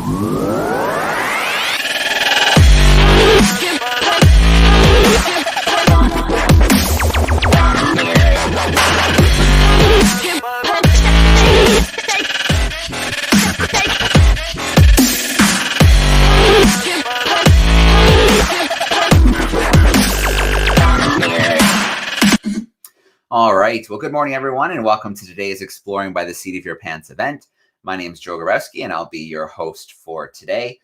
All right. Well, good morning, everyone, and welcome to today's Exploring by the Seat of Your Pants event. My name is Joe Gorewski, and I'll be your host for today.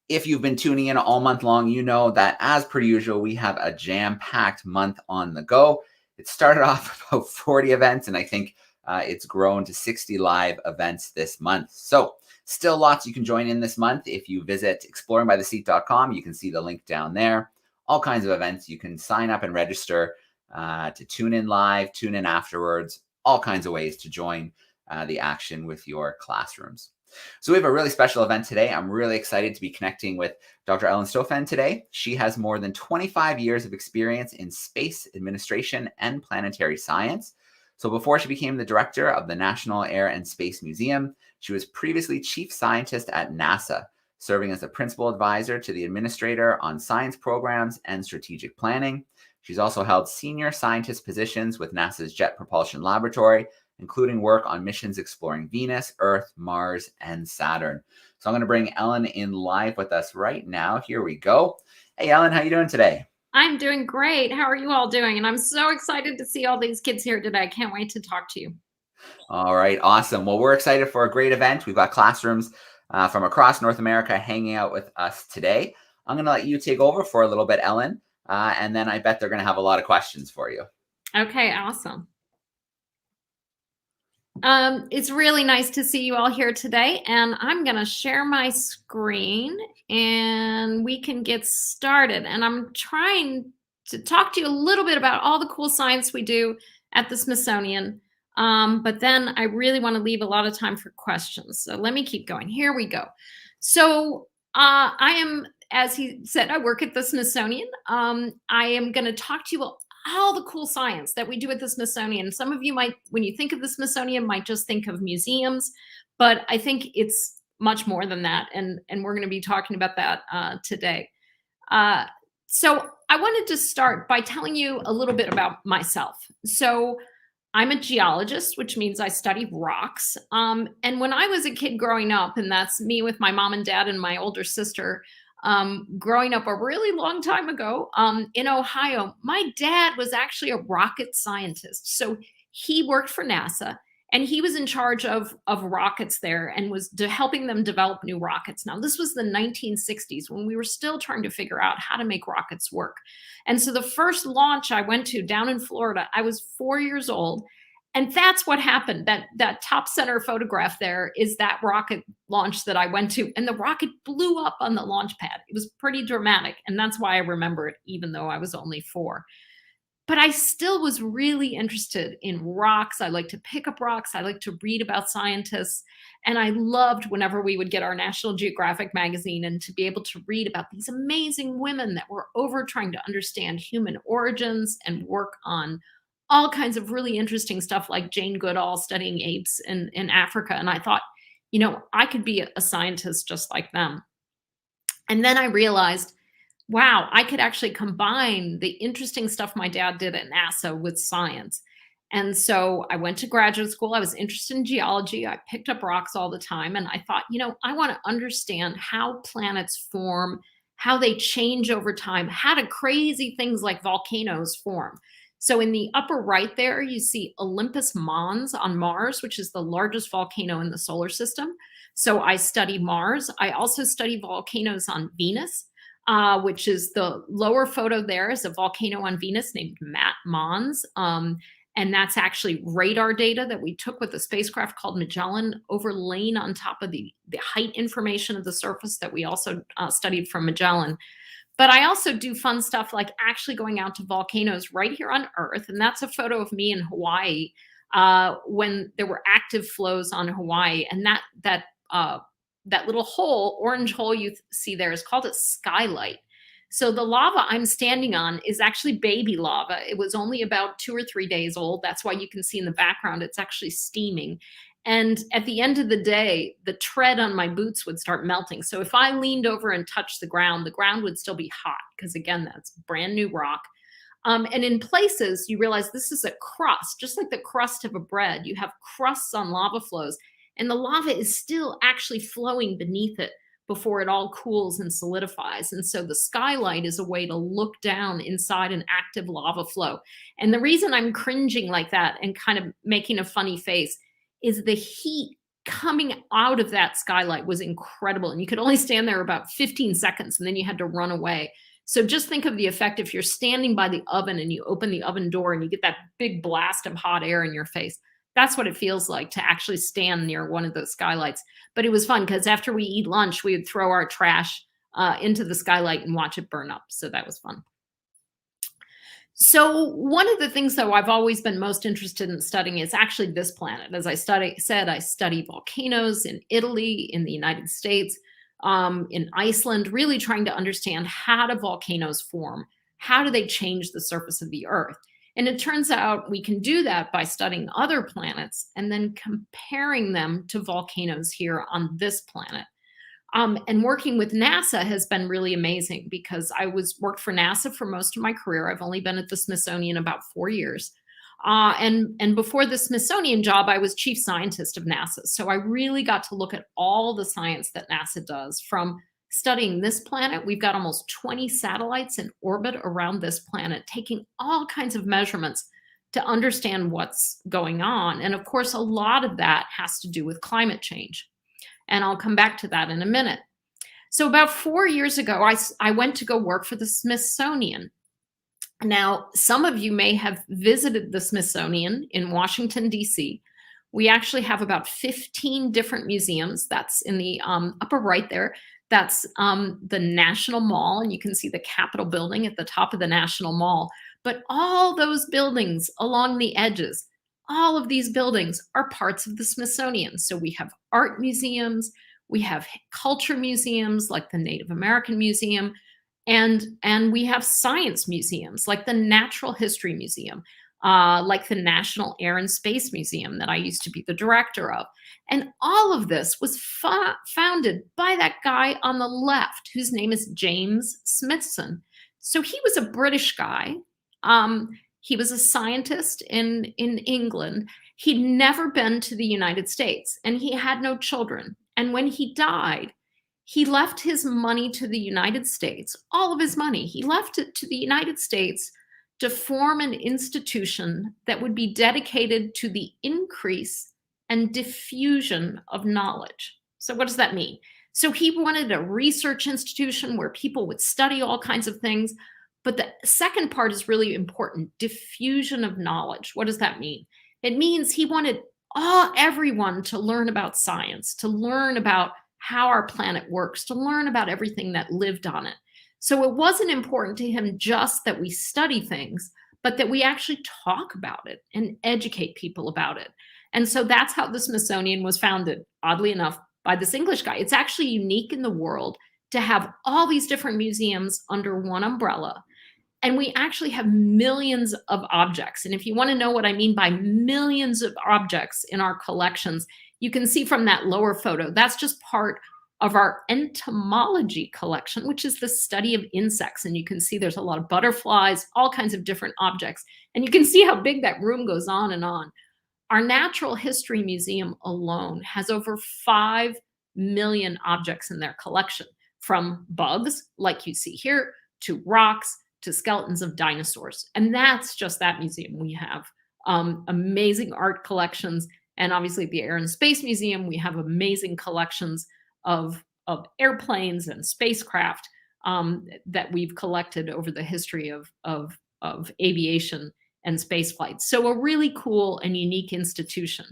If you've been tuning in all month long, you know that, as per usual, we have a jam-packed month on the go. It started off about 40 events, and I think it's grown to 60 live events this month. So still lots you can join in this month. If you visit exploringbytheseat.com, you can see the link down there. All kinds of events. You can sign up and register to tune in live, tune in afterwards, all kinds of ways to join the action with your classrooms. So we have a really special event today. I'm really excited to be connecting with Dr. Ellen Stofan today. She has more than 25 years of experience in space administration and planetary science. So before she became the director of the National Air and Space Museum, she was previously chief scientist at NASA, serving as a principal advisor to the administrator on science programs and strategic planning. She's also held senior scientist positions with NASA's Jet Propulsion Laboratory, including work on missions exploring Venus, Earth, Mars, and Saturn. So I'm going to bring Ellen in live with us right now. Here we go. Hey, Ellen, how you doing today? I'm doing great. How are you all doing? And I'm so excited to see all these kids here today. I can't wait to talk to you. All right, awesome. Well, we're excited for a great event. We've got classrooms from across North America hanging out with us today. I'm going to let you take over for a little bit, Ellen. And then I bet they're going to have a lot of questions for you. Okay, awesome. It's really nice to see you all here today. And I'm going to share my screen and we can get started. And I'm trying to talk to you a little bit about all the cool science we do at the Smithsonian. But then I really want to leave a lot of time for questions. So let me keep going. Here we go. So I am, as he said, I work at the Smithsonian. I am going to talk to you about all the cool science that we do at the Smithsonian. Some of you might, when you think of the Smithsonian, might just think of museums, but I think it's much more than that. And we're going to be talking about that today. So I wanted to start by telling you a little bit about myself. So I'm a geologist, which means I study rocks. And when I was a kid growing up, and that's me with my mom and dad and my older sister, growing up a really long time ago in Ohio, my dad was actually a rocket scientist. So he worked for NASA and he was in charge of rockets there and was helping them develop new rockets. Now, this was the 1960s when we were still trying to figure out how to make rockets work. And so the first launch I went to down in Florida, I was 4 years old. And that's what happened. That top center photograph there is that rocket launch that I went to. And the rocket blew up on the launch pad. It was pretty dramatic. And that's why I remember it, even though I was only 4. But I still was really interested in rocks. I like to pick up rocks. I like to read about scientists. And I loved whenever we would get our National Geographic magazine and to be able to read about these amazing women that were over trying to understand human origins and work on all kinds of really interesting stuff like Jane Goodall studying apes in Africa. And I thought, you know, I could be a scientist just like them. And then I realized, wow, I could actually combine the interesting stuff my dad did at NASA with science. And so I went to graduate school. I was interested in geology. I picked up rocks all the time. And I thought, you know, I want to understand how planets form, how they change over time, how do crazy things like volcanoes form. So in the upper right there, you see Olympus Mons on Mars, which is the largest volcano in the solar system. So I study Mars. I also study volcanoes on Venus, which is the lower photo there is a volcano on Venus named Mons. And that's actually radar data that we took with a spacecraft called Magellan, overlain on top of the height information of the surface that we also studied from Magellan. But I also do fun stuff like actually going out to volcanoes right here on Earth. And that's a photo of me in Hawaii when there were active flows on Hawaii. And that little hole, orange hole you see there is called a skylight. So the lava I'm standing on is actually baby lava. It was only about 2 or 3 days old. That's why you can see in the background, it's actually steaming. And at the end of the day, the tread on my boots would start melting. So if I leaned over and touched the ground would still be hot because, again, that's brand new rock. And in places, you realize this is a crust, just like the crust of a bread. You have crusts on lava flows, and the lava is still actually flowing beneath it before it all cools and solidifies. And so the skylight is a way to look down inside an active lava flow. And the reason I'm cringing like that and kind of making a funny face is the heat coming out of that skylight was incredible. And you could only stand there about 15 seconds and then you had to run away. So just think of the effect if you're standing by the oven and you open the oven door and you get that big blast of hot air in your face. That's what it feels like to actually stand near one of those skylights. But it was fun because after we eat lunch, we would throw our trash into the skylight and watch it burn up. So that was fun. So one of the things, though, I've always been most interested in studying is actually this planet. As I study volcanoes in Italy, in the United States, in Iceland, really trying to understand how do volcanoes form? How do they change the surface of the Earth? And it turns out we can do that by studying other planets and then comparing them to volcanoes here on this planet. And working with NASA has been really amazing because I worked for NASA for most of my career. I've only been at the Smithsonian about 4 years. And before the Smithsonian job, I was chief scientist of NASA. So I really got to look at all the science that NASA does from studying this planet. We've got almost 20 satellites in orbit around this planet, taking all kinds of measurements to understand what's going on. And of course, a lot of that has to do with climate change. And I'll come back to that in a minute. So about 4 years ago, I went to go work for the Smithsonian. Now, some of you may have visited the Smithsonian in Washington, D.C. We actually have about 15 different museums. That's in the upper right there. That's the National Mall, and you can see the Capitol building at the top of the National Mall. But all those buildings along the edges, all of these buildings are parts of the Smithsonian. So we have art museums, we have culture museums like the Native American Museum, and we have science museums like the Natural History Museum, like the National Air and Space Museum that I used to be the director of. And all of this was founded by that guy on the left, whose name is James Smithson. So he was a British guy. He was a scientist in England. He'd never been to the United States, and he had no children. And when he died, he left his money to the United States, all of his money. He left it to the United States to form an institution that would be dedicated to the increase and diffusion of knowledge. So what does that mean? So he wanted a research institution where people would study all kinds of things. But the second part is really important, diffusion of knowledge. What does that mean? It means he wanted everyone to learn about science, to learn about how our planet works, to learn about everything that lived on it. So it wasn't important to him just that we study things, but that we actually talk about it and educate people about it. And so that's how the Smithsonian was founded, oddly enough, by this English guy. It's actually unique in the world to have all these different museums under one umbrella. And we actually have millions of objects. And if you want to know what I mean by millions of objects in our collections, you can see from that lower photo, that's just part of our entomology collection, which is the study of insects. And you can see there's a lot of butterflies, all kinds of different objects. And you can see how big that room goes on and on. Our Natural History Museum alone has over 5 million objects in their collection, from bugs, like you see here, to rocks, to skeletons of dinosaurs. And that's just that museum. We have amazing art collections. And obviously the Air and Space Museum, we have amazing collections of airplanes and spacecraft that we've collected over the history of aviation and space flight. So a really cool and unique institution.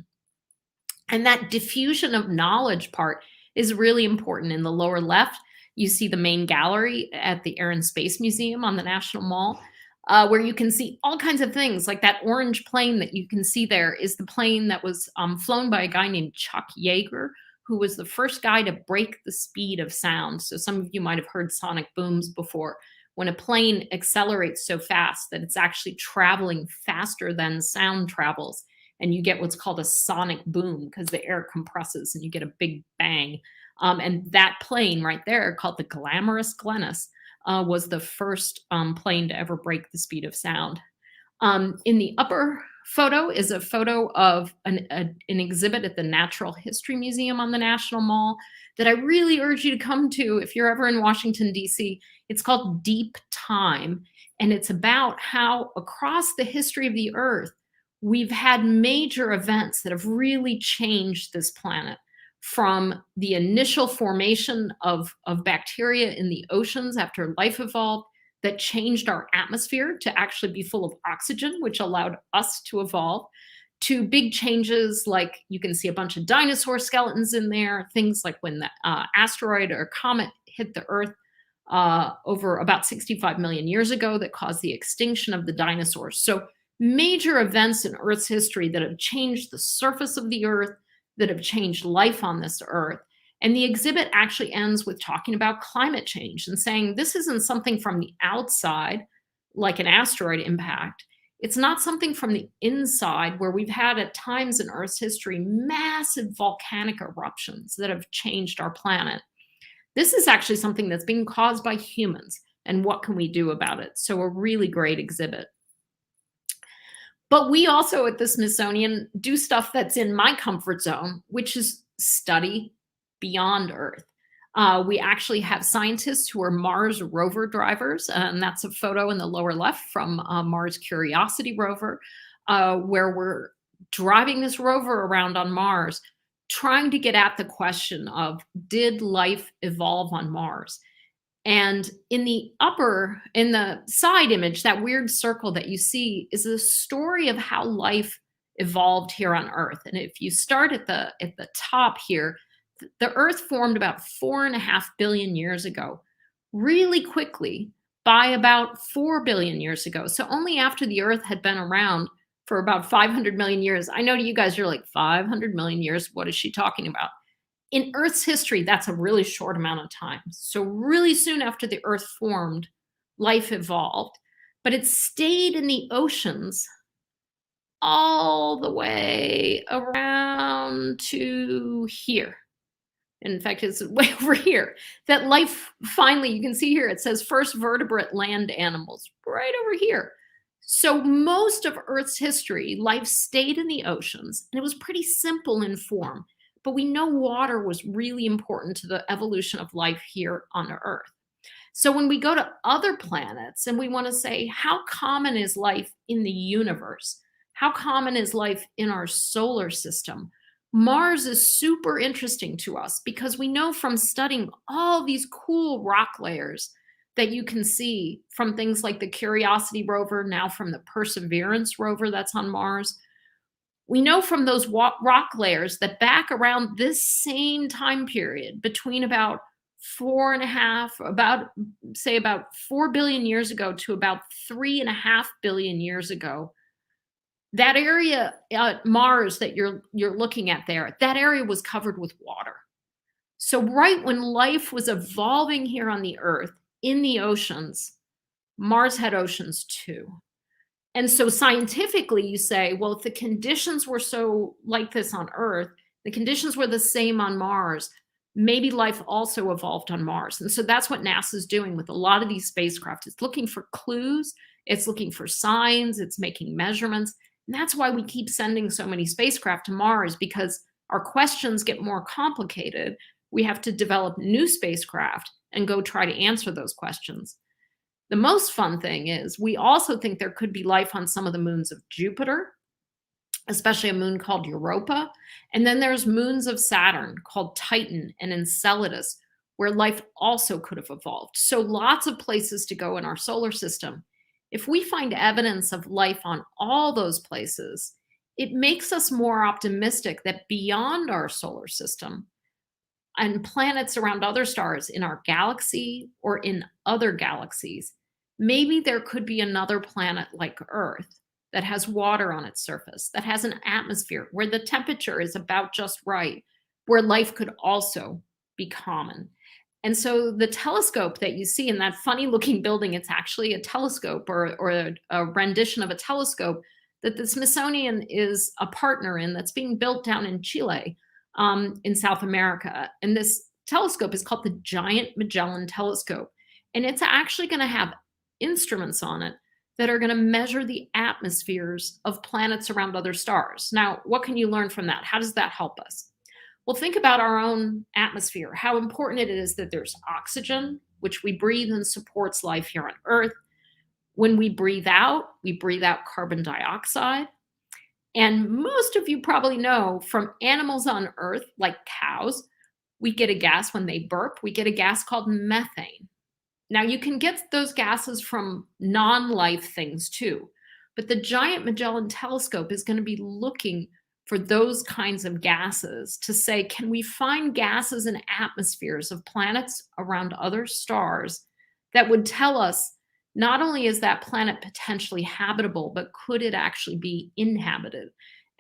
And that diffusion of knowledge part is really important. In the lower left, you see the main gallery at the Air and Space Museum on the National Mall, where you can see all kinds of things. Like that orange plane that you can see there is the plane that was flown by a guy named Chuck Yeager, who was the first guy to break the speed of sound. So some of you might have heard sonic booms before. When a plane accelerates so fast that it's actually traveling faster than sound travels, and you get what's called a sonic boom because the air compresses and you get a big bang. And that plane right there, called the Glamorous Glennis, was the first plane to ever break the speed of sound. In the upper photo is a photo of an exhibit at the Natural History Museum on the National Mall that I really urge you to come to if you're ever in Washington, D.C. It's called Deep Time, and it's about how across the history of the Earth, we've had major events that have really changed this planet, from the initial formation of bacteria in the oceans after life evolved, that changed our atmosphere to actually be full of oxygen, which allowed us to evolve, to big changes like you can see a bunch of dinosaur skeletons in there, things like when the asteroid or comet hit the Earth over about 65 million years ago that caused the extinction of the dinosaurs. So major events in Earth's history that have changed the surface of the Earth, that have changed life on this Earth. And the exhibit actually ends with talking about climate change and saying this isn't something from the outside, like an asteroid impact. It's not something from the inside, where we've had at times in Earth's history massive volcanic eruptions that have changed our planet. This is actually something that's being caused by humans, and what can we do about it? So a really great exhibit. But we also at the Smithsonian do stuff that's in my comfort zone, which is study beyond Earth. We actually have scientists who are Mars rover drivers, and that's a photo in the lower left from Mars Curiosity rover, where we're driving this rover around on Mars, trying to get at the question of, did life evolve on Mars? And in the side image, that weird circle that you see is the story of how life evolved here on Earth. And if you start at the top here, the Earth formed about 4.5 billion years ago, really quickly, by about 4 billion years ago. So only after the Earth had been around for about 500 million years. I know to you guys, you're like, 500 million years, what is she talking about? In Earth's history, that's a really short amount of time. So really soon after the Earth formed, life evolved, but it stayed in the oceans all the way around to here. In fact, it's way over here. That life finally, you can see here, it says first vertebrate land animals, right over here. So most of Earth's history, life stayed in the oceans, and it was pretty simple in form. But we know water was really important to the evolution of life here on Earth. So when we go to other planets and we want to say, how common is life in the universe? How common is life in our solar system? Mars is super interesting to us because we know from studying all these cool rock layers that you can see from things like the Curiosity rover, now from the Perseverance rover that's on Mars. We know from those rock layers that back around this same time period, between about 4 billion years ago to about 3.5 billion years ago, that area at Mars that you're looking at there, that area was covered with water. So right when life was evolving here on the Earth in the oceans, Mars had oceans too. And so scientifically, you say, well, if the conditions were so like this on Earth, the conditions were the same on Mars, maybe life also evolved on Mars. And so that's what NASA's doing with a lot of these spacecraft. It's looking for clues, it's looking for signs, it's making measurements. And that's why we keep sending so many spacecraft to Mars, because our questions get more complicated. We have to develop new spacecraft and go try to answer those questions. The most fun thing is we also think there could be life on some of the moons of Jupiter, especially a moon called Europa. And then there's moons of Saturn called Titan and Enceladus, where life also could have evolved. So lots of places to go in our solar system. If we find evidence of life on all those places, it makes us more optimistic that beyond our solar system and planets around other stars in our galaxy or in other galaxies, maybe there could be another planet like Earth that has water on its surface, that has an atmosphere where the temperature is about just right, where life could also be common. And so the telescope that you see in that funny looking building, it's actually a telescope or a rendition of a telescope that the Smithsonian is a partner in that's being built down in Chile, in South America. And this telescope is called the Giant Magellan Telescope. And it's actually going to have instruments on it that are going to measure the atmospheres of planets around other stars. Now, what can you learn from that? How does that help us? Well, think about our own atmosphere, how important it is that there's oxygen, which we breathe and supports life here on Earth. When we breathe out carbon dioxide. And most of you probably know from animals on Earth, like cows, we get a gas when they burp. We get a gas called methane. Now, you can get those gases from non-life things too, but the Giant Magellan Telescope is going to be looking for those kinds of gases to say, can we find gases and atmospheres of planets around other stars that would tell us not only is that planet potentially habitable, but could it actually be inhabited?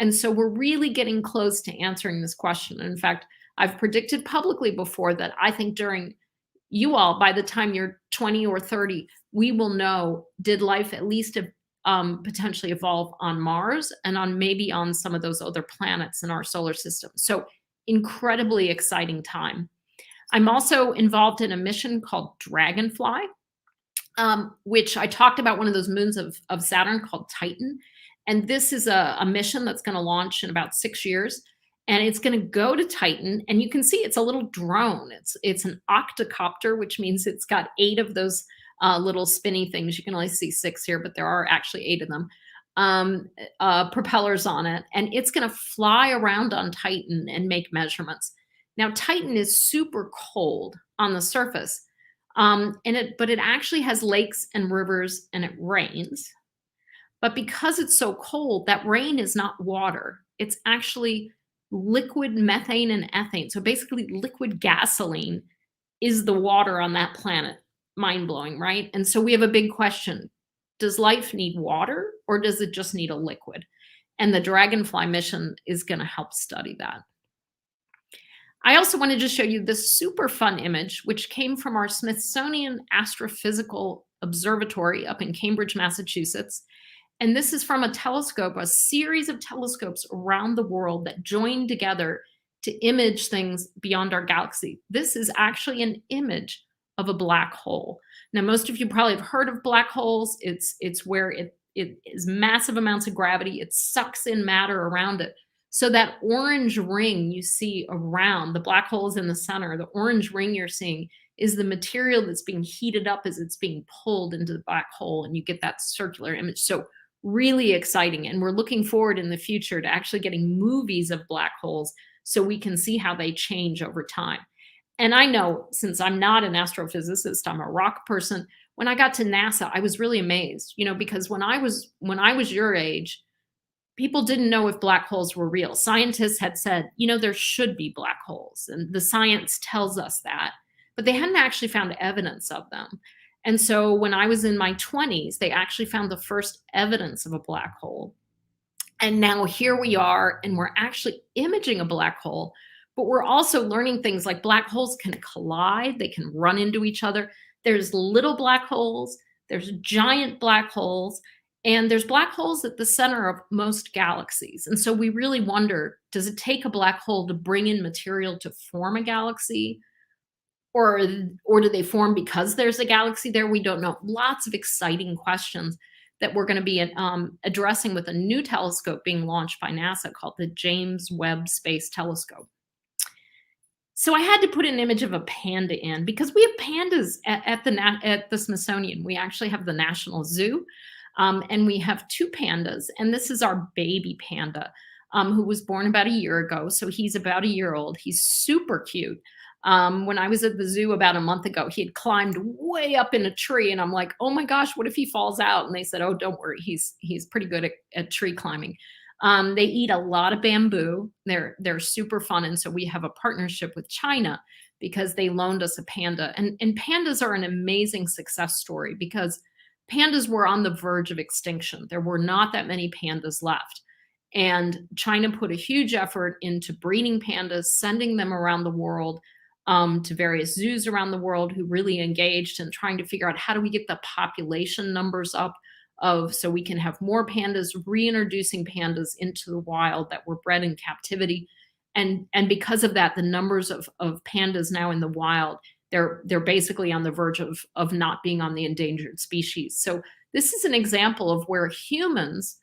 And so we're really getting close to answering this question. In fact, I've predicted publicly before that I think during you all, by the time you're 20 or 30, we will know, did life at least potentially evolve on Mars and on maybe on some of those other planets in our solar system. So incredibly exciting time. I'm also involved in a mission called Dragonfly, which I talked about, one of those moons of Saturn called Titan. And this is a mission that's going to launch in about 6 years. And it's going to go to Titan. And you can see it's a little drone. It's an octocopter, which means it's got 8 of those little spinny things. You can only see 6 here, but there are actually 8 of them. Propellers on it. And it's going to fly around on Titan and make measurements. Now, Titan is super cold on the surface. But it actually has lakes and rivers and it rains. But because it's so cold, that rain is not water. It's actually liquid methane and ethane. So basically liquid gasoline is the water on that planet. Mind blowing, right? And so we have a big question. Does life need water or does it just need a liquid? And the Dragonfly mission is going to help study that. I also wanted to show you this super fun image, which came from our Smithsonian Astrophysical Observatory up in Cambridge, Massachusetts. And this is from a telescope, a series of telescopes around the world that joined together to image things beyond our galaxy. This is actually an image of a black hole. Now, most of you probably have heard of black holes. It's where it is massive amounts of gravity. It sucks in matter around it. So that orange ring you see around, the black hole is in the center, the orange ring you're seeing is the material that's being heated up as it's being pulled into the black hole, and you get that circular image. So really exciting. And we're looking forward in the future to actually getting movies of black holes so we can see how they change over time. And I know, since I'm not an astrophysicist, I'm a rock person, when I got to NASA, I was really amazed, because when I was your age, people didn't know if black holes were real. Scientists had said, there should be black holes, and the science tells us that, but they hadn't actually found evidence of them. And so when I was in my 20s, they actually found the first evidence of a black hole. And now here we are, and we're actually imaging a black hole, but we're also learning things like black holes can collide, they can run into each other. There's little black holes, there's giant black holes, and there's black holes at the center of most galaxies. And so we really wonder, does it take a black hole to bring in material to form a galaxy? Or do they form because there's a galaxy there? We don't know. Lots of exciting questions that we're going to be addressing with a new telescope being launched by NASA called the James Webb Space Telescope. So I had to put an image of a panda in because we have pandas at the Smithsonian. We actually have the National Zoo, and we have 2 pandas. And this is our baby panda, who was born about a year ago. So he's about a year old. He's super cute. When I was at the zoo about a month ago, he had climbed way up in a tree, and I'm like, oh my gosh, what if he falls out? And they said, oh, don't worry, he's pretty good at tree climbing. They eat a lot of bamboo. They're super fun, and so we have a partnership with China because they loaned us a panda. And pandas are an amazing success story because pandas were on the verge of extinction. There were not that many pandas left. And China put a huge effort into breeding pandas, sending them around the world, to various zoos around the world who really engaged in trying to figure out how do we get the population numbers up so we can have more pandas, reintroducing pandas into the wild that were bred in captivity. And because of that, the numbers of pandas now in the wild, they're basically on the verge of not being on the endangered species. So this is an example of where humans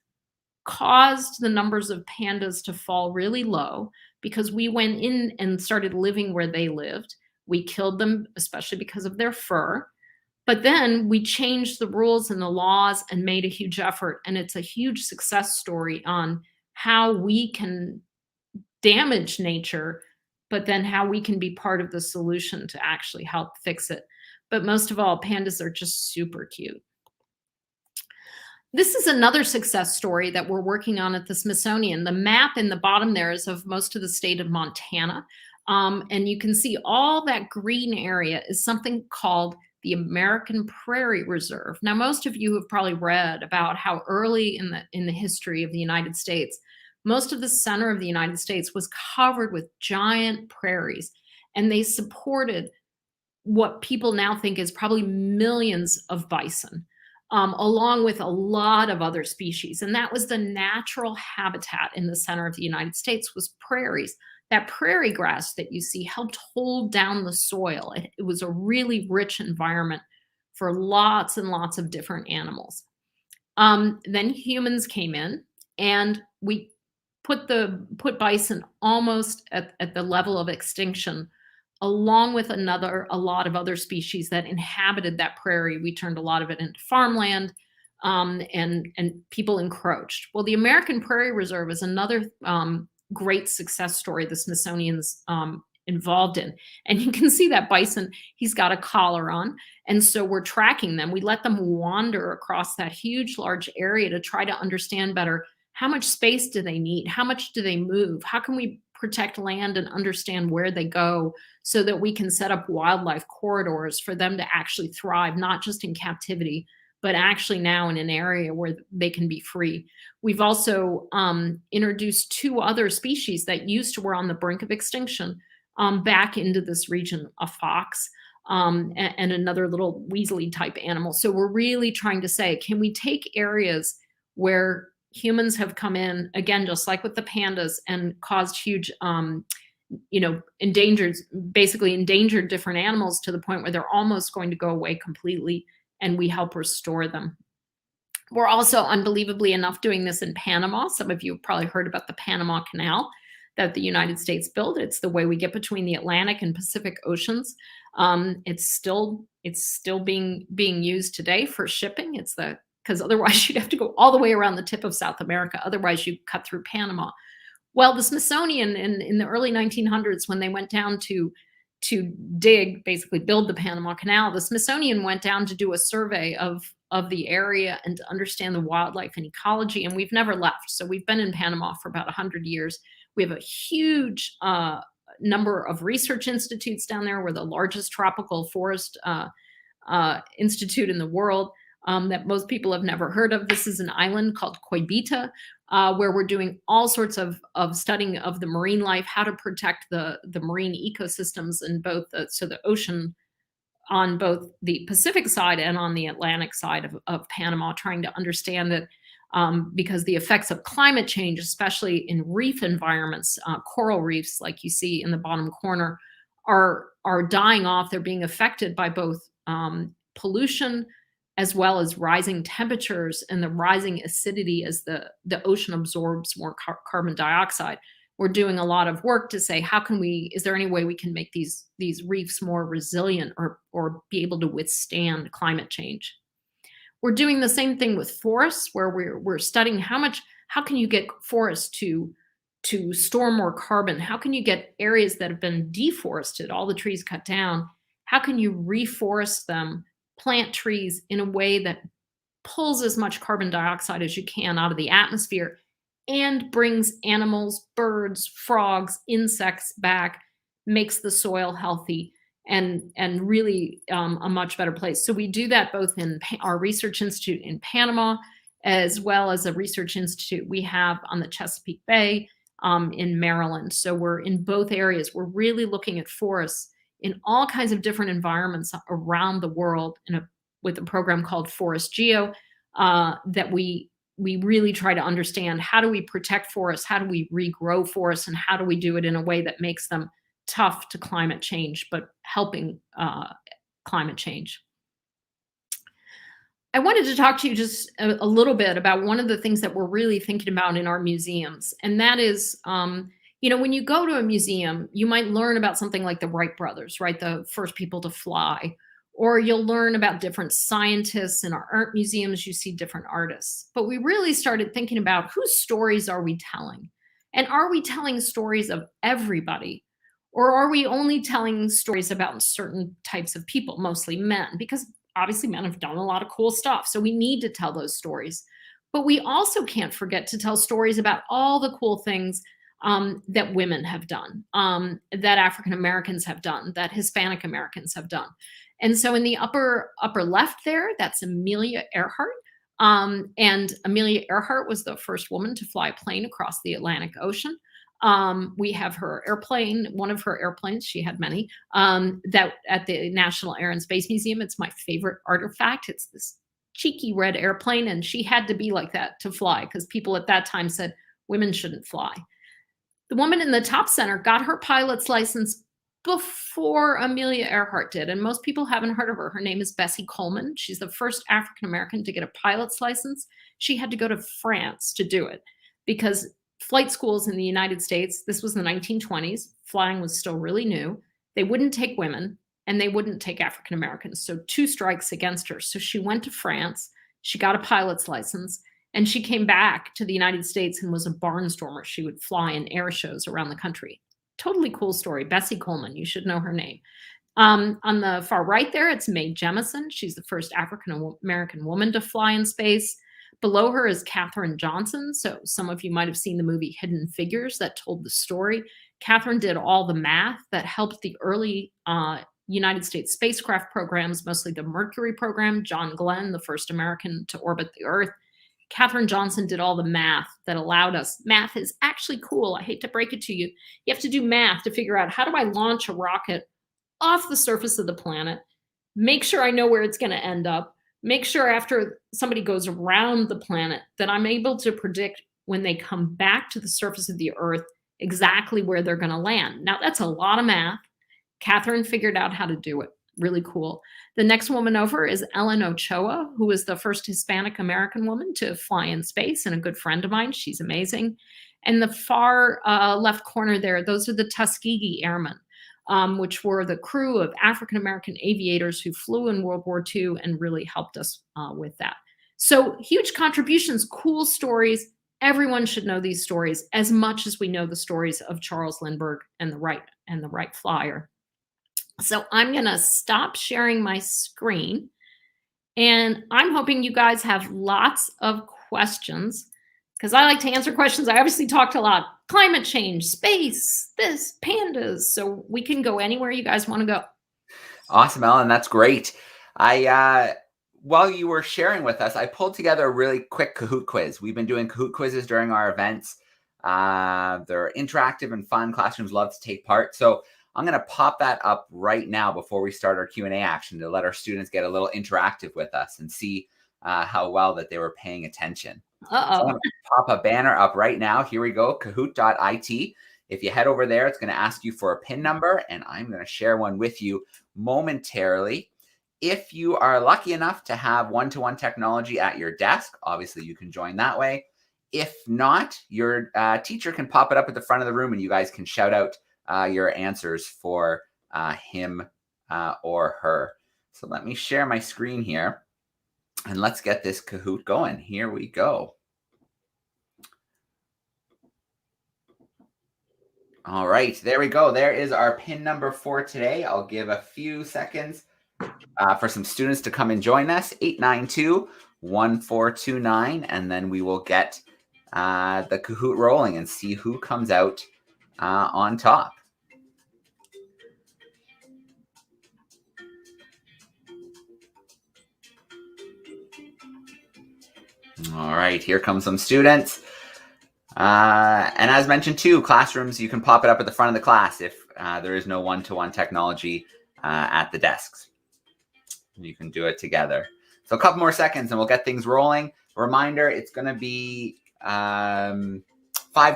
caused the numbers of pandas to fall really low because we went in and started living where they lived. We killed them, especially because of their fur. But then we changed the rules and the laws and made a huge effort. And it's a huge success story on how we can damage nature, but then how we can be part of the solution to actually help fix it. But most of all, pandas are just super cute. This is another success story that we're working on at the Smithsonian. The map in the bottom there is of most of the state of Montana. And you can see all that green area is something called the American Prairie Reserve. Now, most of you have probably read about how early in the history of the United States, most of the center of the United States was covered with giant prairies, and they supported what people now think is probably millions of bison, along with a lot of other species. And that was the natural habitat in the center of the United States, was prairies. That prairie grass that you see helped hold down the soil. It was a really rich environment for lots and lots of different animals. Then humans came in, and we put bison almost at the level of extinction, along with a lot of other species that inhabited that prairie. We turned a lot of it into farmland, and people encroached. Well, the American Prairie Reserve is another great success story the Smithsonian's involved in. And you can see that bison, he's got a collar on. And so we're tracking them. We let them wander across that huge, large area to try to understand better how much space do they need? How much do they move? How can we protect land and understand where they go so that we can set up wildlife corridors for them to actually thrive, not just in captivity, but actually now in an area where they can be free. We've also introduced 2 other species that were on the brink of extinction back into this region, a fox and another little weaselly type animal. So we're really trying to say, can we take areas where humans have come in, again, just like with the pandas, and caused huge, endangered different animals to the point where they're almost going to go away completely, and we help restore them. We're also, unbelievably enough, doing this in Panama. Some of you have probably heard about the Panama Canal that the United States built. It's the way we get between the Atlantic and Pacific Oceans. It's still being used today for shipping. Because otherwise you'd have to go all the way around the tip of South America. Otherwise you cut through Panama. Well, the Smithsonian in the early 1900s, when they went down to basically build the Panama Canal, the Smithsonian went down to do a survey of the area and to understand the wildlife and ecology, and we've never left. So we've been in Panama for about 100 years. We have a huge number of research institutes down there. We're the largest tropical forest institute in the world. That most people have never heard of. This is an island called Coibita, where we're doing all sorts of studying of the marine life, how to protect the marine ecosystems in both the ocean on both the Pacific side and on the Atlantic side of Panama, trying to understand that because the effects of climate change, especially in reef environments, coral reefs, like you see in the bottom corner, are dying off. They're being affected by both pollution, as well as rising temperatures and the rising acidity as the ocean absorbs more carbon dioxide. We're doing a lot of work to say, is there any way we can make these reefs more resilient or be able to withstand climate change? We're doing the same thing with forests, where we're studying how can you get forests to store more carbon? How can you get areas that have been deforested, all the trees cut down, how can you reforest them, plant trees in a way that pulls as much carbon dioxide as you can out of the atmosphere and brings animals, birds, frogs, insects back, makes the soil healthy and really a much better place. So we do that both in our research institute in Panama, as well as a research institute we have on the Chesapeake Bay in Maryland. So we're in both areas. We're really looking at forests in all kinds of different environments around the world with a program called Forest Geo. that we really try to understand, how do we protect forests, how do we regrow forests, and how do we do it in a way that makes them tough to climate change, but helping climate change. I wanted to talk to you just a little bit about one of the things that we're really thinking about in our museums, and that is, when you go to a museum, you might learn about something like the Wright brothers, right? The first people to fly. Or you'll learn about different scientists. In our art museums, you see different artists. But we really started thinking about, whose stories are we telling? And are we telling stories of everybody? Or are we only telling stories about certain types of people, mostly men? Because obviously men have done a lot of cool stuff. So we need to tell those stories. But we also can't forget to tell stories about all the cool things that women have done, that African Americans have done, that Hispanic Americans have done. And so in the upper left there, that's Amelia Earhart. And Amelia Earhart was the first woman to fly a plane across the Atlantic Ocean. We have her airplane, one of her airplanes, she had many, that at the National Air and Space Museum. It's my favorite artifact. It's this cheeky red airplane, and she had to be like that to fly, because people at that time said women shouldn't fly. The woman in the top center got her pilot's license before Amelia Earhart did, and most people haven't heard of her. Her name is Bessie Coleman. She's the first African American to get a pilot's license. She had to go to France to do it, because flight schools in the United States, this was the 1920s, flying was still really new. They wouldn't take women, and they wouldn't take African Americans. So 2 strikes against her. So she went to France, she got a pilot's license, and she came back to the United States and was a barnstormer. She would fly in air shows around the country. Totally cool story. Bessie Coleman, you should know her name. On the far right there, it's Mae Jemison. She's the first African American woman to fly in space. Below her is Katherine Johnson. So some of you might have seen the movie Hidden Figures that told the story. Katherine did all the math that helped the early United States spacecraft programs, mostly the Mercury program. John Glenn, the first American to orbit the Earth. Katherine Johnson did all the math that allowed us. Math is actually cool. I hate to break it to you. You have to do math to figure out, how do I launch a rocket off the surface of the planet, make sure I know where it's going to end up, make sure after somebody goes around the planet that I'm able to predict when they come back to the surface of the Earth exactly where they're going to land. Now, that's a lot of math. Katherine figured out how to do it. Really cool. The next woman over is Ellen Ochoa, who was the first Hispanic American woman to fly in space, and a good friend of mine. She's amazing. And the far left corner there, those are the Tuskegee Airmen, which were the crew of African American aviators who flew in World War II and really helped us with that. So huge contributions, cool stories. Everyone should know these stories as much as we know the stories of Charles Lindbergh and the Wright Flyer. So I'm going to stop sharing my screen, and I'm hoping you guys have lots of questions, because I like to answer questions. I obviously talked a lot. Climate change, space, this, pandas. So we can go anywhere you guys want to go. Awesome, Ellen. That's great. While you were sharing with us, I pulled together a really quick Kahoot quiz. We've been doing Kahoot quizzes during our events. They're interactive and fun. Classrooms love to take part. So I'm going to pop that up right now before we start our Q&A action, to let our students get a little interactive with us and see how well that they were paying attention. So I'm going to pop a banner up right now. Here we go, kahoot.it. If you head over there, it's going to ask you for a PIN number, and I'm going to share one with you momentarily. If you are lucky enough to have one-to-one technology at your desk, obviously you can join that way. If not, your teacher can pop it up at the front of the room, and you guys can shout out your answers for him or her. So let me share my screen here, and let's get this Kahoot going. Here we go. All right, there we go. There is our PIN number for today. I'll give a few seconds for some students to come and join us. 892-1429, and then we will get the Kahoot rolling and see who comes out on top. All right, here comes some students. And as mentioned too, classrooms, you can pop it up at the front of the class if there is no one-to-one technology at the desks. You can do it together. So a couple more seconds and we'll get things rolling. Reminder, it's going to be 5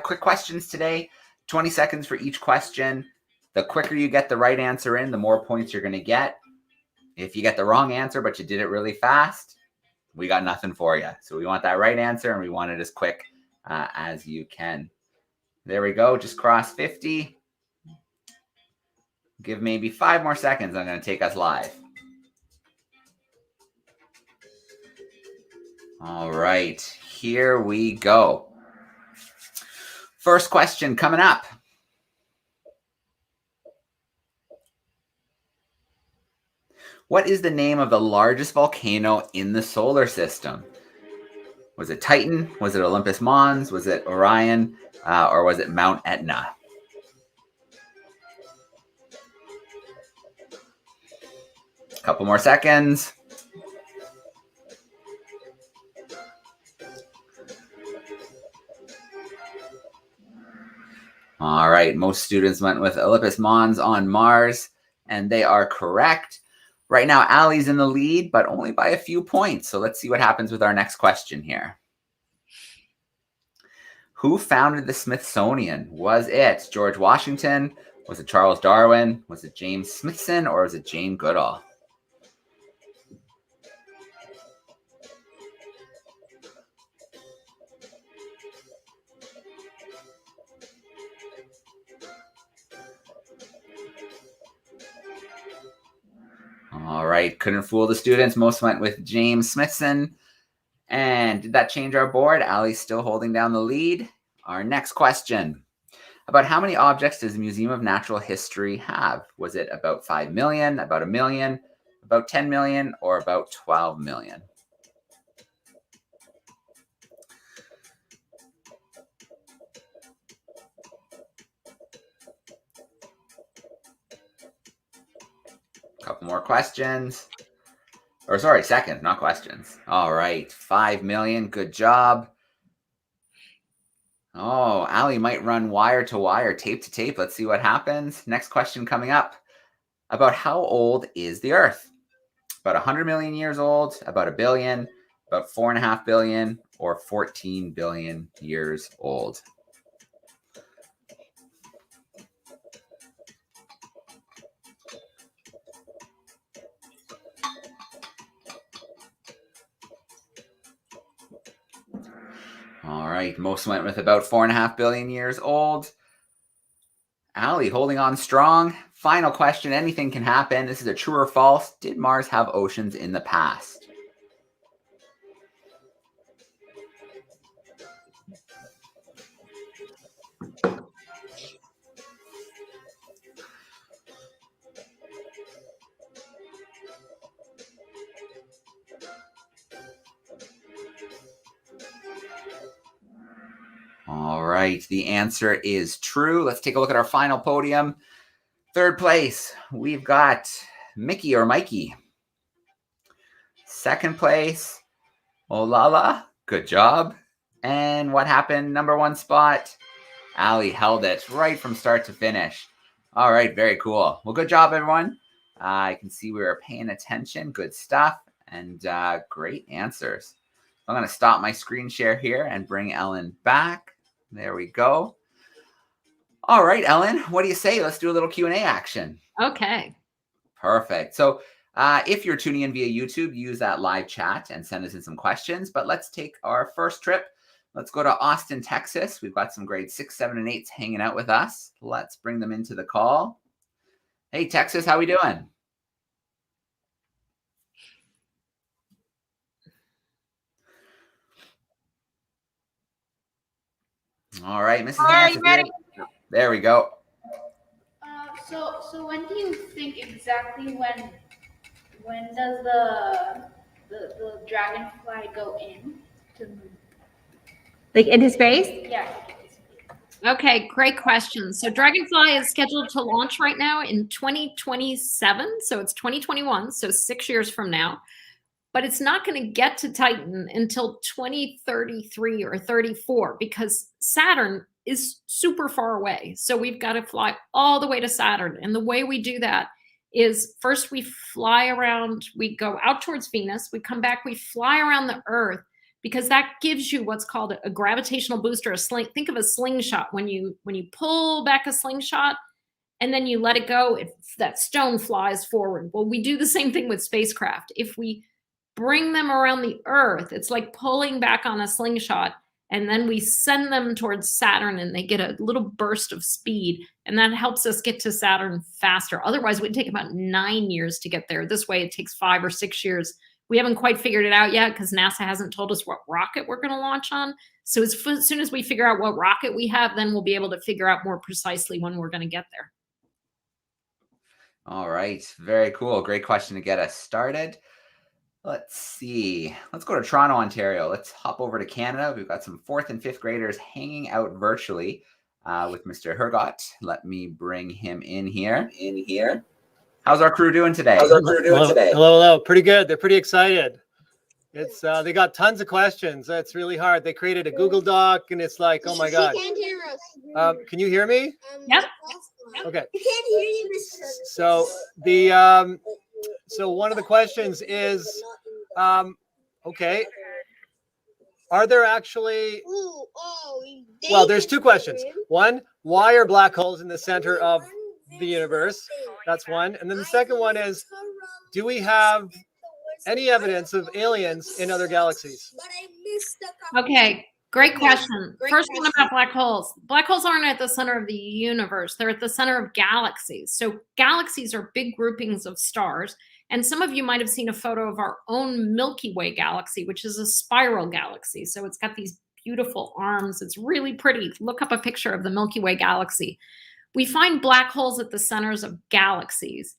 quick questions today, 20 seconds for each question. The quicker you get the right answer in, the more points you're going to get. If you get the wrong answer, but you did it really fast, we got nothing for you. So we want that right answer and we want it as quick as you can. There we go. Just cross 50. Give maybe 5 more seconds. I'm going to take us live. All right, here we go. First question coming up. What is the name of the largest volcano in the solar system? Was it Titan? Was it Olympus Mons? Was it Orion? Or was it Mount Etna? A couple more seconds. All right, most students went with Olympus Mons on Mars, and they are correct. Right now, Allie's in the lead, but only by a few points. So let's see what happens with our next question here. Who founded the Smithsonian? Was it George Washington? Was it Charles Darwin? Was it James Smithson? Or was it Jane Goodall? All right, couldn't fool the students. Most went with James Smithson. And did that change our board? Allie's still holding down the lead. Our next question. About how many objects does the Museum of Natural History have? Was it about 5 million, about 1 million, about 10 million, or about 12 million? Couple more questions. Or sorry, second, not questions. All right, 5 million. Good job. Oh, Allie might run wire to wire, tape to tape. Let's see what happens. Next question coming up. About how old is the Earth? About 100 million years old, about 1 billion, about 4.5 billion, or 14 billion years old. All right, most went with about 4.5 billion years old. Allie holding on strong. Final question, anything can happen. This is a true or false. Did Mars have oceans in the past? All right, the answer is true. Let's take a look at our final podium. Third place, we've got Mickey or Mikey. Second place, Olala, good job. And what happened? Number 1 spot, Allie held it right from start to finish. All right, very cool. Well, good job, everyone. I can see we were paying attention. Good stuff and great answers. I'm going to stop my screen share here and bring Ellen back. There we go. All right, Ellen, what do you say? Let's do a little Q&A action. Okay. Perfect. So if you're tuning in via YouTube, use that live chat and send us in some questions. But let's take our first trip. Let's go to Austin, Texas. We've got some grades 6, 7, and 8s hanging out with us. Let's bring them into the call. Hey, Texas, how we doing? All right, Mrs. Hanson. There we go. So when do you think exactly when does the dragonfly go in to like into space? Yeah. Okay, great question. So Dragonfly is scheduled to launch right now in 2027. So it's 2021, so 6 years from now. But it's not going to get to Titan until 2033 or 34 because Saturn is super far away. So we've got to fly all the way to Saturn. And the way we do that is first we fly around, we go out towards Venus, we come back, we fly around the Earth, because that gives you what's called a gravitational boost or a sling. Think of a slingshot. When you pull back a slingshot and then you let it go, that stone flies forward. Well, we do the same thing with spacecraft. If we bring them around the Earth, it's like pulling back on a slingshot, and then we send them towards Saturn and they get a little burst of speed, and that helps us get to Saturn faster. Otherwise, it would take about 9 years to get there. This way, it takes 5 or 6 years. We haven't quite figured it out yet because NASA hasn't told us what rocket we're going to launch on. So as soon as we figure out what rocket we have, then we'll be able to figure out more precisely when we're going to get there. All right. Very cool. Great question to get us started. Let's see. Let's go to Toronto, Ontario. Let's hop over to Canada. We've got some 4th and 5th graders hanging out virtually with Mr. Hergott. Let me bring him in here. How's our crew doing today? Hello. Pretty good. They're pretty excited. It's they got tons of questions. That's really hard. They created a Google Doc, and it's like, oh my God. She can't hear us. Can you hear me? Yep. Okay. You can't hear you, Mr. So the so one of the questions is, okay, are there actually? Well, there's 2 questions. One, why are black holes in the center of the universe? That's one. And then the second one is, do we have any evidence of aliens in other galaxies? Okay, great question. First one about black holes. Black holes aren't at the center of the universe. They're at the center of galaxies. So galaxies are big groupings of stars. And some of you might have seen a photo of our own Milky Way galaxy, which is a spiral galaxy. So it's got these beautiful arms. It's really pretty. Look up a picture of the Milky Way galaxy. We find black holes at the centers of galaxies,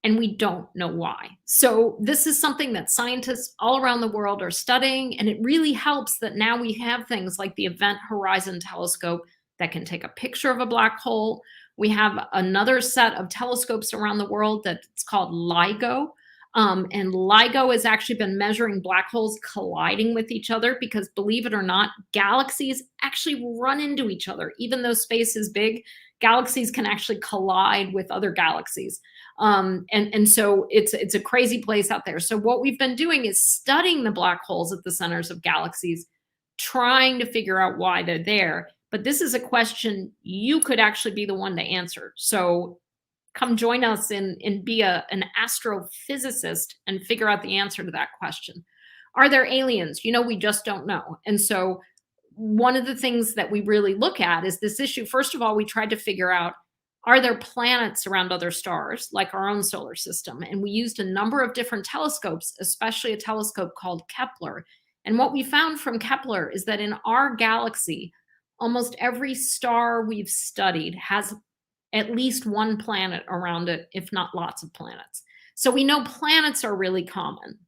and we don't know why. So this is something that scientists all around the world are studying, and it really helps that now we have things like the Event Horizon Telescope that can take a picture of a black hole. We have another set of telescopes around the world that's called LIGO. And LIGO has actually been measuring black holes colliding with each other because, believe it or not, galaxies actually run into each other. Even though space is big, galaxies can actually collide with other galaxies. And so it's a crazy place out there. So what we've been doing is studying the black holes at the centers of galaxies, trying to figure out why they're there. But this is a question you could actually be the one to answer. So come join us and be an astrophysicist and figure out the answer to that question. Are there aliens? We just don't know. And so one of the things that we really look at is this issue. First of all, we tried to figure out, are there planets around other stars like our own solar system? And we used a number of different telescopes, especially a telescope called Kepler. And what we found from Kepler is that in our galaxy, almost every star we've studied has at least one planet around it, if not lots of planets. So we know planets are really common.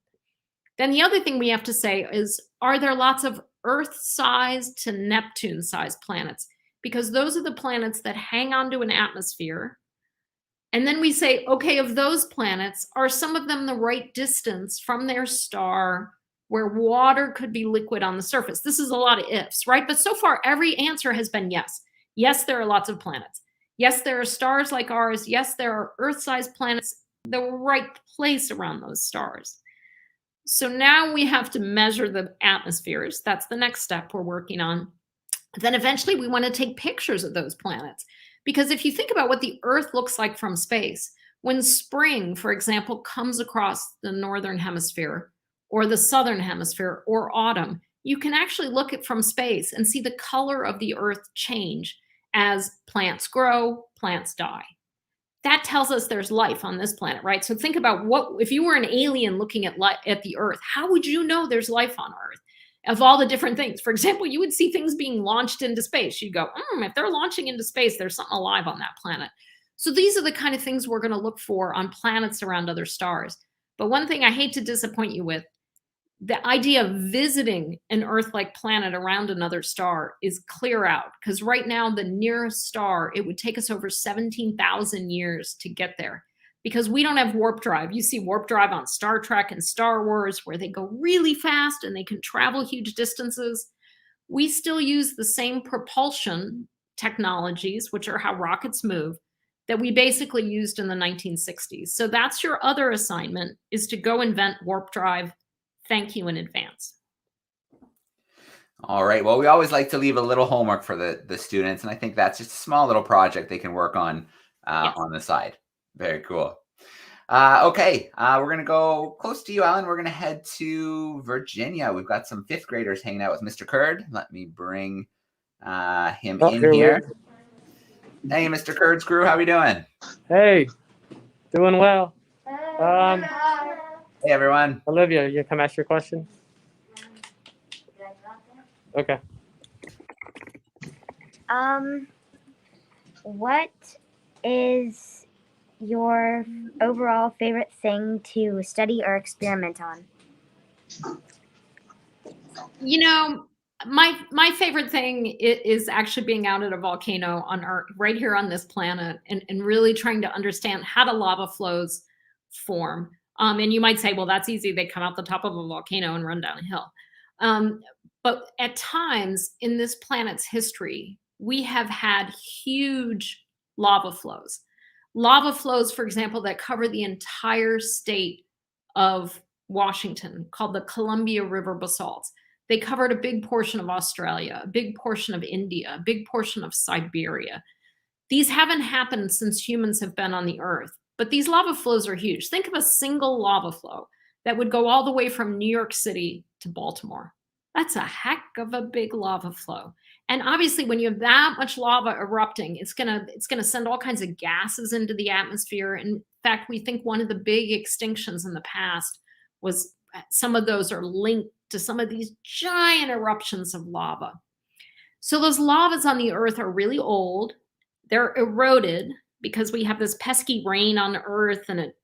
Then the other thing we have to say is, are there lots of Earth-sized to Neptune-sized planets? Because those are the planets that hang onto an atmosphere. And then we say, okay, of those planets, are some of them the right distance from their star where water could be liquid on the surface? This is a lot of ifs, right? But so far, every answer has been yes. Yes, there are lots of planets. Yes, there are stars like ours. Yes, there are Earth-sized planets, the right place around those stars. So now we have to measure the atmospheres. That's the next step we're working on. Then eventually we want to take pictures of those planets. Because if you think about what the Earth looks like from space, when spring, for example, comes across the northern hemisphere or the southern hemisphere or autumn, you can actually look at from space and see the color of the Earth change as plants grow, plants die. That tells us there's life on this planet, right? So think about what if you were an alien looking at the Earth, how would you know there's life on Earth? Of all the different things. For example, you would see things being launched into space. You'd go, if they're launching into space, there's something alive on that planet. So these are the kind of things we're going to look for on planets around other stars. But one thing I hate to disappoint you with, the idea of visiting an Earth-like planet around another star is clear out. Because right now, the nearest star, it would take us over 17,000 years to get there. Because we don't have warp drive. You see warp drive on Star Trek and Star Wars where they go really fast and they can travel huge distances. We still use the same propulsion technologies, which are how rockets move, that we basically used in the 1960s. So that's your other assignment, is to go invent warp drive. Thank you in advance. All right. Well, we always like to leave a little homework for the students, and I think that's just a small little project they can work on Yes. on the side. Very cool. Okay, we're going to go close to you, Alan. We're going to head to Virginia. We've got some 5th graders hanging out with Mr. Curd. Let me bring him in here. Hey, Mr. Curd's crew, how are we doing? Hey, doing well. Hey, everyone. Olivia, you come ask your question? Okay. What is your overall favorite thing to study or experiment on? You know, my favorite thing is actually being out at a volcano on Earth, right here on this planet, and really trying to understand how do lava flows form. And you might say, well, that's easy. They come out the top of a volcano and run down a hill. But at times in this planet's history, we have had huge lava flows. Lava flows, for example, that cover the entire state of Washington, called the Columbia River basalts. They covered a big portion of Australia, a big portion of India, a big portion of Siberia. These haven't happened since humans have been on the Earth, but these lava flows are huge. Think of a single lava flow that would go all the way from New York City to Baltimore. That's a heck of a big lava flow. And obviously, when you have that much lava erupting, it's gonna send all kinds of gases into the atmosphere. In fact, we think one of the big extinctions in the past was, some of those are linked to some of these giant eruptions of lava. So those lavas on the Earth are really old. They're eroded because we have this pesky rain on Earth, and it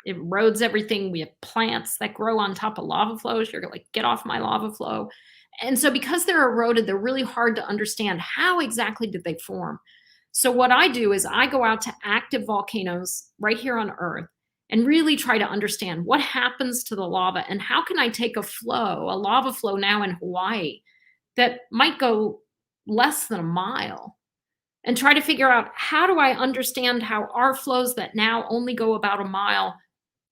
erodes everything. We have plants that grow on top of lava flows. You're like, get off my lava flow. And so because they're eroded, they're really hard to understand how exactly did they form. So what I do is I go out to active volcanoes right here on Earth and really try to understand what happens to the lava, and how can I take a lava flow now in Hawaii that might go less than a mile, and try to figure out, how do I understand how our flows that now only go about a mile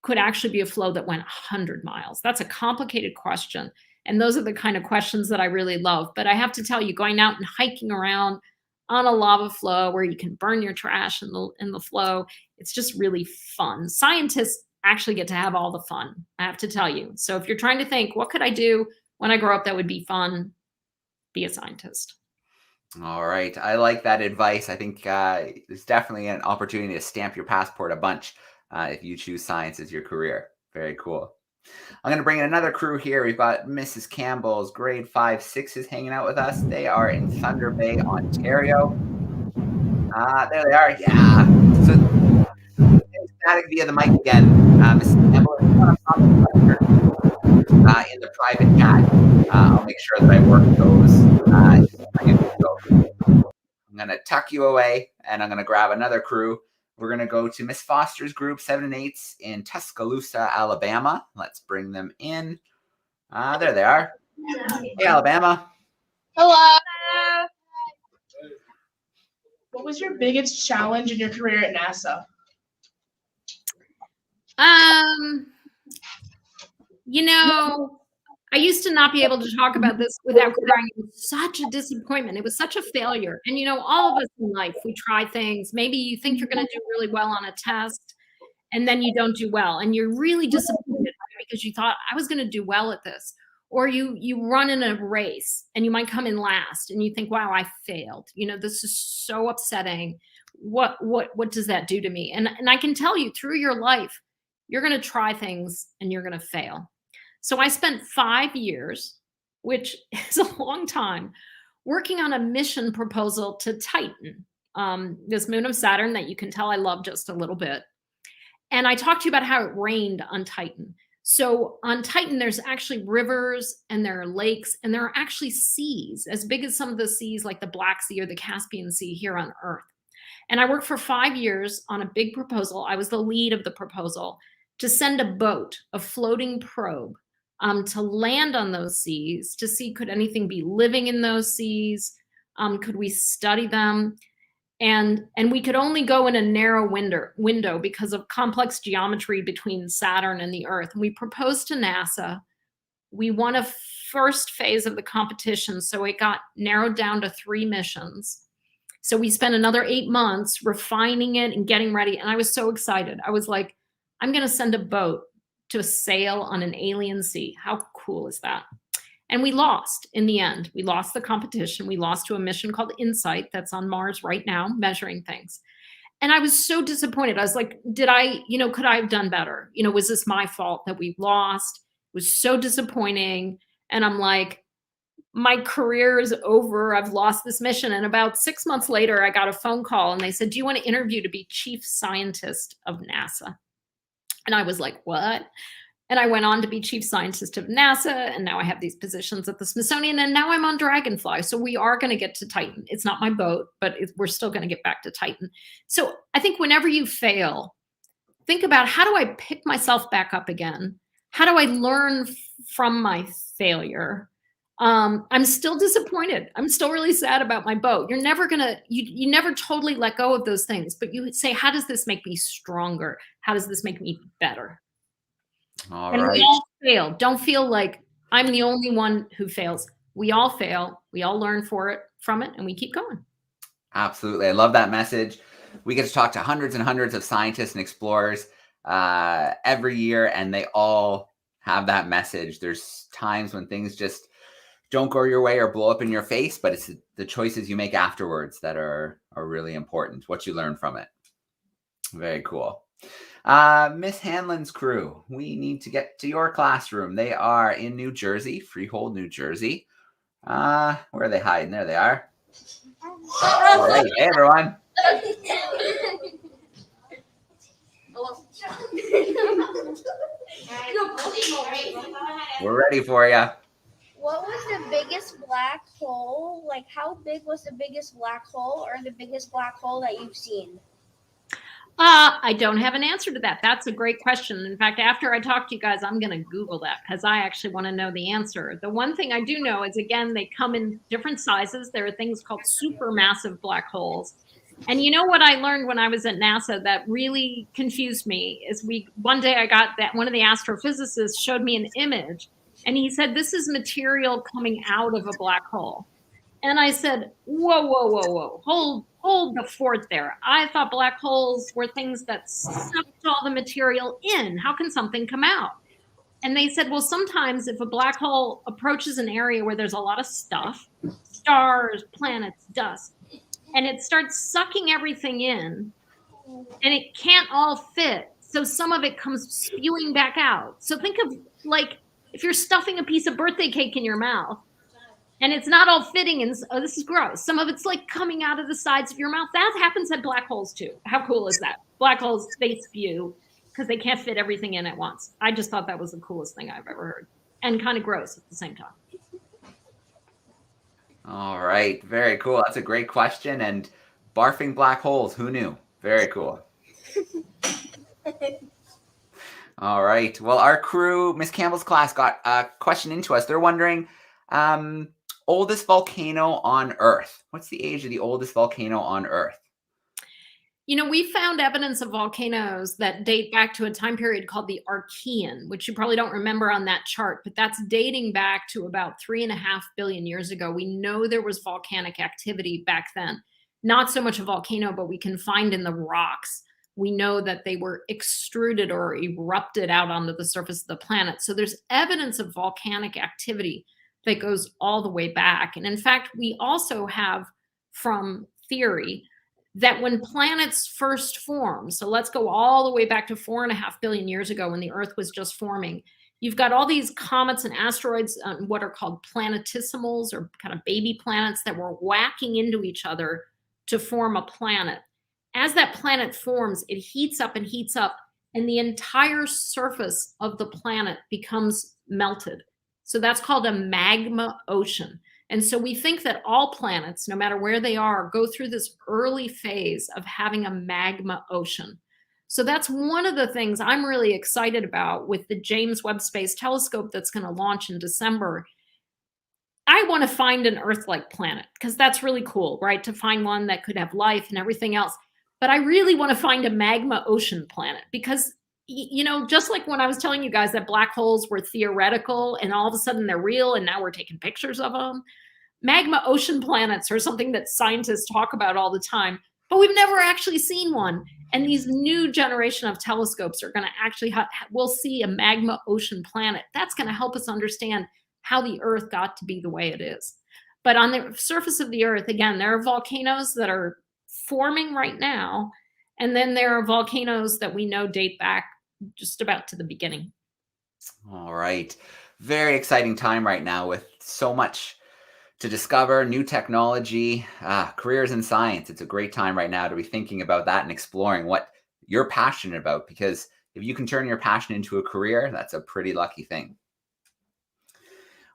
could actually be a flow that went 100 miles? That's a complicated question. And those are the kind of questions that I really love. But I have to tell you, going out and hiking around on a lava flow where you can burn your trash in the flow, it's just really fun. Scientists actually get to have all the fun, I have to tell you. So if you're trying to think, what could I do when I grow up that would be fun? Be a scientist. All right. I like that advice. I think there's definitely an opportunity to stamp your passport a bunch if you choose science as your career. Very cool. I'm going to bring in another crew here. We've got Mrs. Campbell's grade 5/6s hanging out with us. They are in Thunder Bay, Ontario. There they are. Yeah. So static via the mic again. Mrs. Campbell, if you want to stop in the private chat, I'll make sure that I work those. I'm going to tuck you away, and I'm going to grab another crew. We're going to go to Miss Foster's group, 7 and 8s in Tuscaloosa, Alabama. Let's bring them in. There they are. Hey, Alabama. Hello. What was your biggest challenge in your career at NASA? You know, I used to not be able to talk about this without crying. It was such a disappointment. It was such a failure. And, you know, all of us in life, we try things. Maybe you think you're going to do really well on a test, and then you don't do well. And you're really disappointed because you thought, I was going to do well at this. Or you run in a race and you might come in last and you think, wow, I failed. You know, this is so upsetting. What does that do to me? And I can tell you, through your life, you're going to try things and you're going to fail. So I spent 5 years, which is a long time, working on a mission proposal to Titan, this moon of Saturn that you can tell I love just a little bit. And I talked to you about how it rained on Titan. So on Titan, there's actually rivers and there are lakes and there are actually seas as big as some of the seas like the Black Sea or the Caspian Sea here on Earth. And I worked for 5 years on a big proposal. I was the lead of the proposal to send a boat, a floating probe, to land on those seas to see, could anything be living in those seas? Could we study them? And we could only go in a narrow window because of complex geometry between Saturn and the Earth. And we proposed to NASA. We won a first phase of the competition, so it got narrowed down to 3 missions. So we spent another 8 months refining it and getting ready. And I was so excited. I was like, I'm going to send a boat to sail on an alien sea. How cool is that? And we lost in the end. We lost the competition. We lost to a mission called InSight that's on Mars right now, measuring things. And I was so disappointed. I was like, could I have done better? Was this my fault that we lost? It was so disappointing. And I'm like, my career is over. I've lost this mission. And about 6 months later, I got a phone call and they said, do you want to interview to be chief scientist of NASA? And I was like, what? And I went on to be chief scientist of NASA. And now I have these positions at the Smithsonian. And now I'm on Dragonfly. So we are going to get to Titan. It's not my boat, but we're still going to get back to Titan. So I think whenever you fail, think about, how do I pick myself back up again? How do I learn from my failure? I'm still disappointed. I'm still really sad about my boat. You're never gonna, you never totally let go of those things, but you say, how does this make me stronger? How does this make me better? All and right. we all fail. Don't feel like I'm the only one who fails. We all fail. We all learn from it, and we keep going. Absolutely. I love that message. We get to talk to hundreds and hundreds of scientists and explorers every year, and they all have that message. There's times when things just don't go your way or blow up in your face, but it's the choices you make afterwards that are really important, what you learn from it. Very cool. Miss Hanlon's crew, we need to get to your classroom. They are in New Jersey, Freehold, New Jersey. Where are they hiding? There they are. All right. Hey, everyone. We're ready for you. What was the biggest black hole? Like, how big was the biggest black hole, or the biggest black hole that you've seen? I don't have an answer to that. That's a great question. In fact, after I talk to you guys, I'm going to Google that because I actually want to know the answer. The one thing I do know is, again, they come in different sizes. There are things called supermassive black holes. And you know what I learned when I was at NASA that really confused me is one day I got that one of the astrophysicists showed me an image, and he said, this is material coming out of a black hole. And I said, whoa, hold the fort there. I thought black holes were things that sucked all the material in. How can something come out? And they said, well, sometimes if a black hole approaches an area where there's a lot of stuff, stars, planets, dust, and it starts sucking everything in, and it can't all fit. So some of it comes spewing back out. So think of, like, if you're stuffing a piece of birthday cake in your mouth, and it's not all fitting, and oh, this is gross. Some of it's like coming out of the sides of your mouth. That happens at black holes too. How cool is that? Black holes, they spew because they can't fit everything in at once. I just thought that was the coolest thing I've ever heard, and kind of gross at the same time. All right. Very cool. That's a great question. And barfing black holes, who knew? Very cool. All right. Well, our crew, Miss Campbell's class, got a question into us. They're wondering, oldest volcano on Earth. What's the age of the oldest volcano on Earth? You know, we found evidence of volcanoes that date back to a time period called the Archean, which you probably don't remember on that chart, but that's dating back to about 3.5 billion years ago. We know there was volcanic activity back then. Not so much a volcano, but we can find in the rocks. We know that they were extruded or erupted out onto the surface of the planet. So there's evidence of volcanic activity that goes all the way back. And in fact, we also have from theory that when planets first form, so let's go all the way back to 4.5 billion years ago when the Earth was just forming, you've got all these comets and asteroids, what are called planetesimals, or kind of baby planets that were whacking into each other to form a planet. As that planet forms, it heats up, and the entire surface of the planet becomes melted. So that's called a magma ocean. And so we think that all planets, no matter where they are, go through this early phase of having a magma ocean. So that's one of the things I'm really excited about with the James Webb Space Telescope that's going to launch in December. I I want to find an Earth-like planet because that's really cool, right? To find one that could have life and everything else. But I really want to find a magma ocean planet because, you know, just like when I was telling you guys that black holes were theoretical and all of a sudden they're real and now we're taking pictures of them. Magma ocean planets are something that scientists talk about all the time, but we've never actually seen one. And these new generation of telescopes are going to actually, we'll see a magma ocean planet. That's going to help us understand how the Earth got to be the way it is. But on the surface of the Earth, again, there are volcanoes that are forming right now. And then there are volcanoes that we know date back just about to the beginning. All right. Very exciting time right now with so much to discover, new technology, careers in science. It's a great time right now to be thinking about that and exploring what you're passionate about, because if you can turn your passion into a career, that's a pretty lucky thing.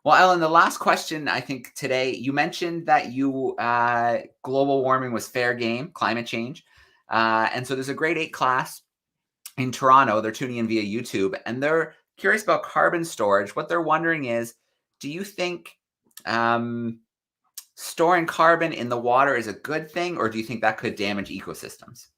Well, Ellen, the last question, I think today, you mentioned that global warming was fair game, climate change. And so there's a grade 8 class in Toronto. They're tuning in via YouTube, and they're curious about carbon storage. What they're wondering is, do you think storing carbon in the water is a good thing, or do you think that could damage ecosystems?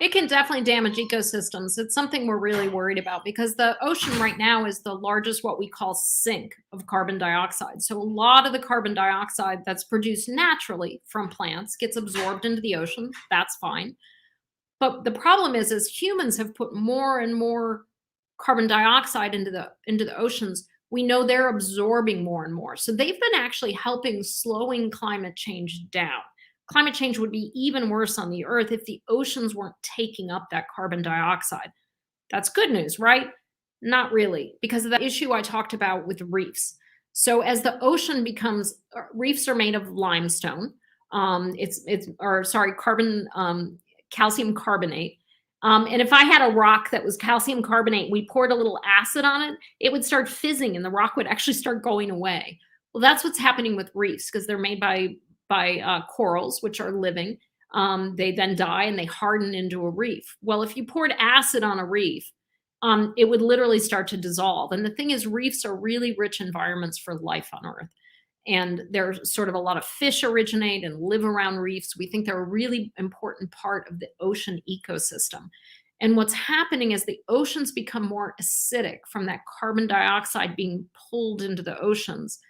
It can definitely damage ecosystems. It's something we're really worried about because the ocean right now is the largest, what we call sink of carbon dioxide. So a lot of the carbon dioxide that's produced naturally from plants gets absorbed into the ocean. That's fine. But the problem is, as humans have put more and more carbon dioxide into the oceans, we know they're absorbing more and more. So they've been actually helping slowing climate change down. Climate change would be even worse on the Earth if the oceans weren't taking up that carbon dioxide. That's good news, right? Not really, because of the issue I talked about with reefs. So as the ocean becomes, reefs are made of limestone. Calcium carbonate. And if I had a rock that was calcium carbonate, we poured a little acid on it, it would start fizzing and the rock would actually start going away. Well, that's what's happening with reefs because they're made by corals, which are living. They then die and they harden into a reef. Well, if you poured acid on a reef, it would literally start to dissolve. And the thing is, reefs are really rich environments for life on Earth. And there's sort of a lot of fish originate and live around reefs. We think they're a really important part of the ocean ecosystem. And what's happening is the oceans become more acidic from that carbon dioxide being pulled into the oceans.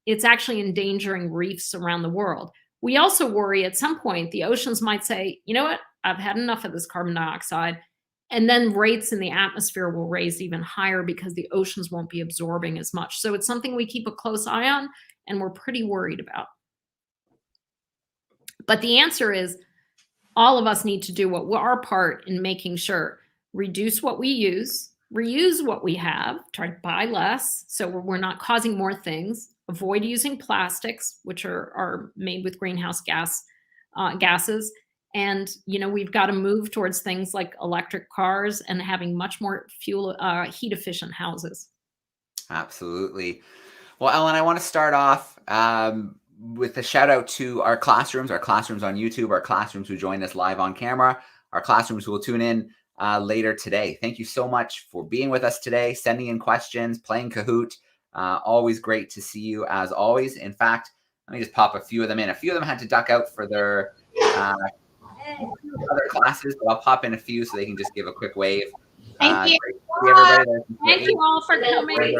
It's actually endangering reefs around the world. We also worry at some point the oceans might say, you know what, I've had enough of this carbon dioxide. And then rates in the atmosphere will raise even higher because the oceans won't be absorbing as much. So it's something we keep a close eye on and we're pretty worried about. But the answer is all of us need to do our part in making sure, reduce what we use, reuse what we have, try to buy less so we're not causing more things, avoid using plastics, which are made with greenhouse gases. And, you know, we've got to move towards things like electric cars and having much more heat efficient houses. Absolutely. Well, Ellen, I want to start off with a shout out to our classrooms on YouTube, our classrooms who joined us live on camera, our classrooms who will tune in later today. Thank you so much for being with us today, sending in questions, playing Kahoot. Always great to see you as always. In fact, let me just pop a few of them in. A few of them had to duck out for their other classes, but I'll pop in a few so they can just give a quick wave. Thank you. Thank you all for coming.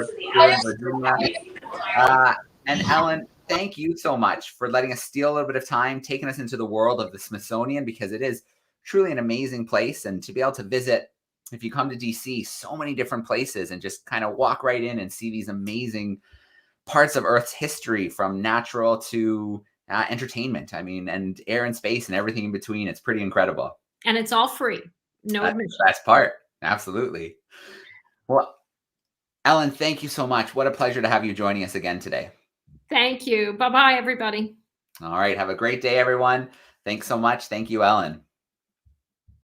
And Ellen, thank you so much for letting us steal a little bit of time, taking us into the world of the Smithsonian, because it is truly an amazing place. And to be able to visit, if you come to DC, so many different places and just kind of walk right in and see these amazing parts of Earth's history, from natural to entertainment. I mean, and air and space and everything in between. It's pretty incredible. And it's all free. No admission. That's the best part. Absolutely. Well, Ellen, thank you so much. What a pleasure to have you joining us again today. Thank you. Bye-bye, everybody. All right. Have a great day, everyone. Thanks so much. Thank you, Ellen.